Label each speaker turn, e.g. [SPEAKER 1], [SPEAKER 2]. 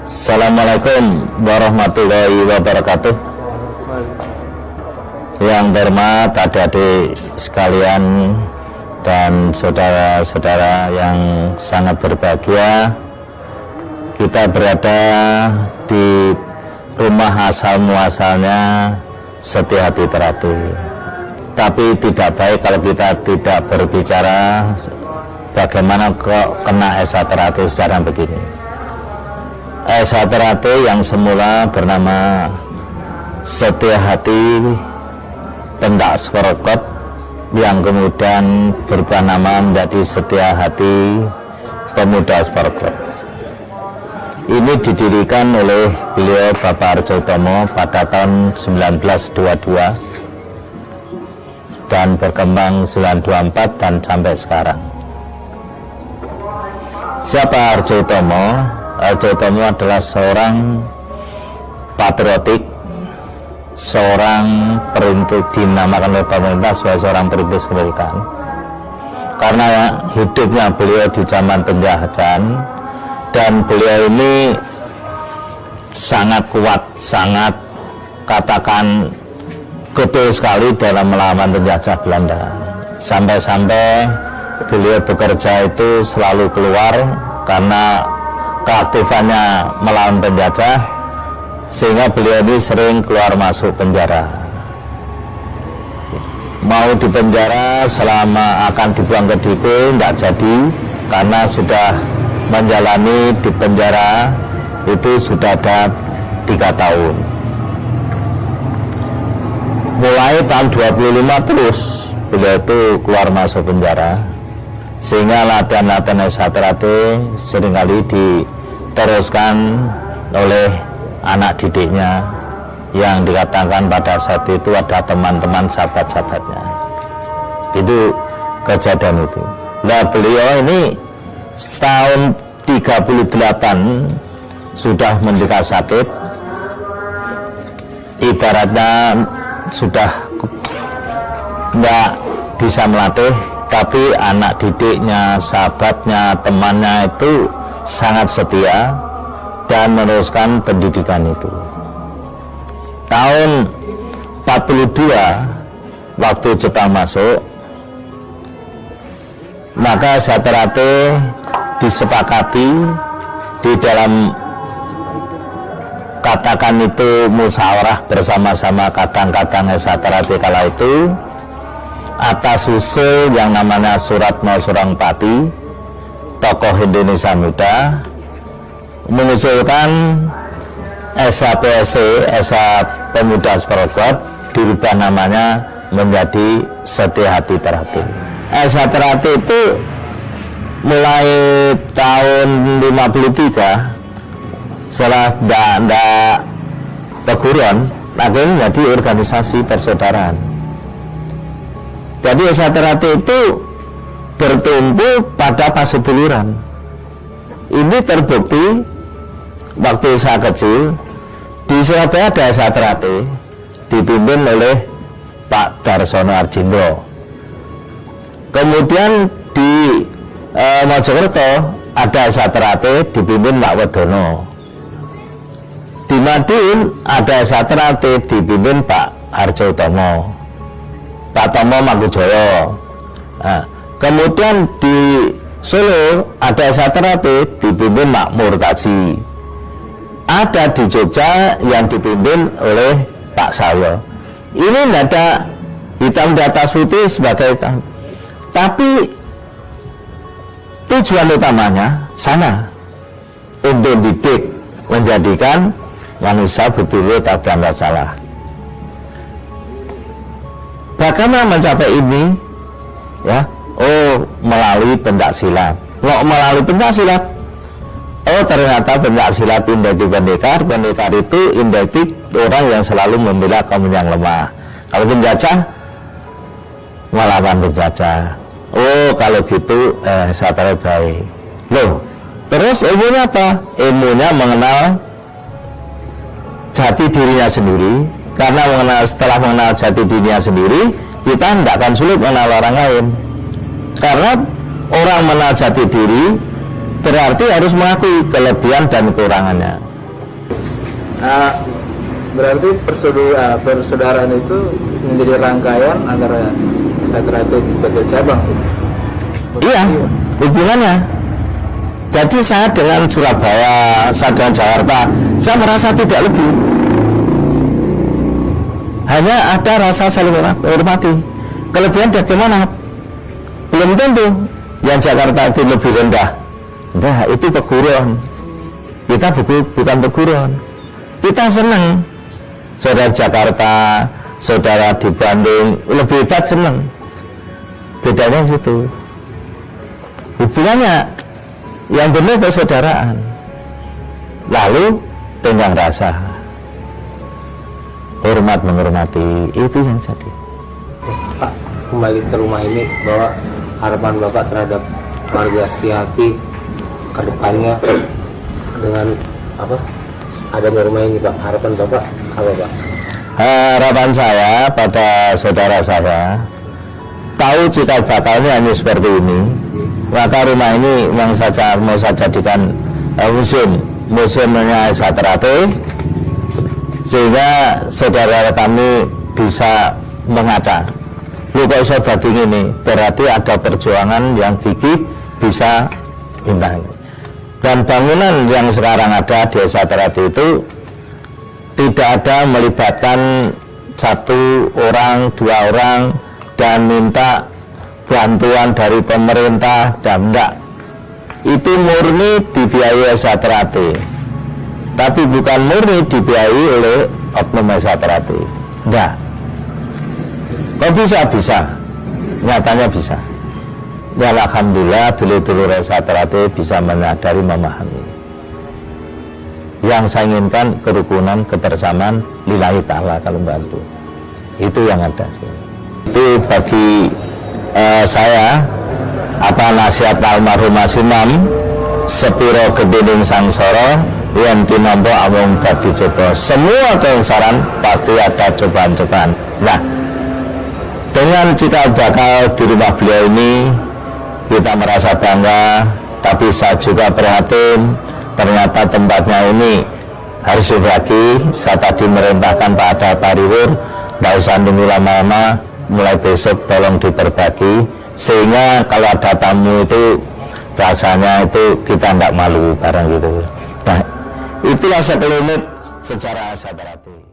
[SPEAKER 1] Assalamualaikum warahmatullahi wabarakatuh. Yang terhormat adik-adik sekalian dan saudara-saudara yang sangat berbahagia, kita berada di rumah asal muasalnya Setia Hati Terapi. Tapi tidak baik kalau kita tidak berbicara bagaimana kok kena Esa Terapi secara begini. Esa Terapi yang semula bernama Setia Hati Pendak Sporokot, yang kemudian berubah nama menjadi Setia Hati Pemuda Sporokot. Ini didirikan oleh beliau Bapak Arjo Utomo pada tahun 1922 dan berkembang 1924 dan sampai sekarang. Siapa Arjo Utomo? Arjo Utomo adalah seorang patriotik, seorang perintis, dinamakan oleh pemerintah sebagai seorang perintis kemerdekaan. Karena hidupnya beliau di zaman penjajahan, dan beliau ini sangat kuat, sangat katakan getol sekali dalam melawan penjajah Belanda. Sampai-sampai beliau bekerja itu selalu keluar karena keaktifannya melawan penjajah, sehingga beliau ini sering keluar masuk penjara. Mau di penjara selama akan dibuang ke Dipo tidak jadi, karena sudah menjalani di penjara itu sudah ada 3 tahun. Mulai tahun 25 terus beliau itu keluar masuk penjara, sehingga latihan-latihan Esa Terapi seringkali diteruskan oleh anak didiknya yang dikatakan pada saat itu ada teman-teman sahabat-sahabatnya. Itu kejadian itu. Nah, beliau ini setahun 38 sudah menderita sakit, ibaratnya sudah tidak bisa melatih, tapi anak didiknya, sahabatnya, temannya itu sangat setia dan meneruskan pendidikan itu. Tahun 42 waktu Jepang masuk, maka Esa Terapi disepakati di dalam katakan itu musyawarah bersama-sama kadang-kadang Esa Terapi kala itu, atas usul yang namanya Suratmo Surangpati, tokoh Indonesia Muda, mengusulkan SAPSC, Esa Pemuda Sporokot, dirubah namanya menjadi Setia Hati Terapi. Esa Terapi itu mulai tahun 53 setelah tidak teguran, akhirnya menjadi organisasi persaudaraan. Jadi Esa Terapi itu bertumpu pada paseduluran. Ini terbukti waktu saya kecil di Surabaya ada Esa Terapi dipimpin oleh Pak Darsono Arjindro. Kemudian di Mojokerto ada Esa Terapi dipimpin Pak Wedono. Di Madiun ada Esa Terapi dipimpin Pak Arjo Utomo, Pak Tomo Mangkujoyo. Nah, kemudian di Solo ada Esa Terapi dipimpin Makmur Kaji. Ada di Jogja yang dipimpin oleh Pak Sayo. Ini tidak ada hitam di atas putih sebagai hitam, tapi tujuan utamanya sana, untuk didik, menjadikan manusia betul-betul tak ada masalah. Bagaimana mencapai ini? Ya, melalui pencaksilat. Melalui pencaksilat, ternyata pencaksilat identik pendekar. Pendekar itu identik orang yang selalu membela kaum yang lemah. Kalau penjajah, melawan penjajah. Kalau gitu saya terbaik. Loh, terus ilmunya apa? Ilmunya mengenal jati dirinya sendiri. Karena setelah mengenal jati dirinya sendiri, kita tidak akan sulit mengenal orang lain. Karena orang mengenal jati diri berarti harus mengakui kelebihan dan kekurangannya.
[SPEAKER 2] Berarti persaudaraan itu menjadi rangkaian antara Satrate sebagai cabang.
[SPEAKER 1] Iya, hubungannya. Jadi saya dengan Surabaya, saya dengan Jakarta, saya merasa tidak lebih. Hanya ada rasa saling menghormati. Kelebihan bagaimana? Belum tentu. Yang Jakarta itu lebih rendah. Nah, itu perguruan. Kita bukan perguruan. Kita senang. Saudara Jakarta, saudara di Bandung, lebih hebat senang. Bedanya situ. Hubungannya yang benar persaudaraan. Lalu tenggang rasa. Hormat menghormati, itu yang jadi.
[SPEAKER 3] Pak, kembali ke rumah ini, bahwa harapan Bapak terhadap keluarga Setiati ke depannya dengan apa? Adanya rumah ini, Pak. Harapan Bapak apa, Pak?
[SPEAKER 1] Harapan saya pada saudara saya, tahu cikal bakalnya hanya seperti ini, maka rumah ini yang saja mau saya jadikan museumnya Satrate, sehingga saudara kami bisa mengaca. Lu kok iso daging ini, berarti ada perjuangan yang gigih bisa indah. Dan bangunan yang sekarang ada di Satrate itu tidak ada melibatkan satu orang, dua orang dan minta bantuan dari pemerintah dan enggak. Itu murni dibiayai Satrate, tapi bukan murni dibiayai oleh oknum Satrate. Enggak. Kok bisa? Nyatanya bisa. Ya alhamdulillah dulur-dulur Satrate bisa menyadari, memahami. Yang saya inginkan kerukunan, kebersamaan lillahi ta'ala kalau bantu. Itu yang ada sih. Itu bagi saya apa nasihat almarhum Mas Imam, sepiro gedening sangsara yen tinampa amung dadi coba. Semua keungsaran pasti ada cobaan-cobaan. Nah, dengan cikal bakal di rumah beliau ini kita merasa bangga, tapi saya juga prihatin ternyata tempatnya ini harus berbagi. Saya tadi merintahkan Pak Ada Pariwur, nggak usah nunggu lama-lama, mulai besok tolong diperbagi, sehingga kalau ada tamu itu rasanya itu kita nggak malu barang gitu. Nah, itulah sekelumit sejarah Satrate.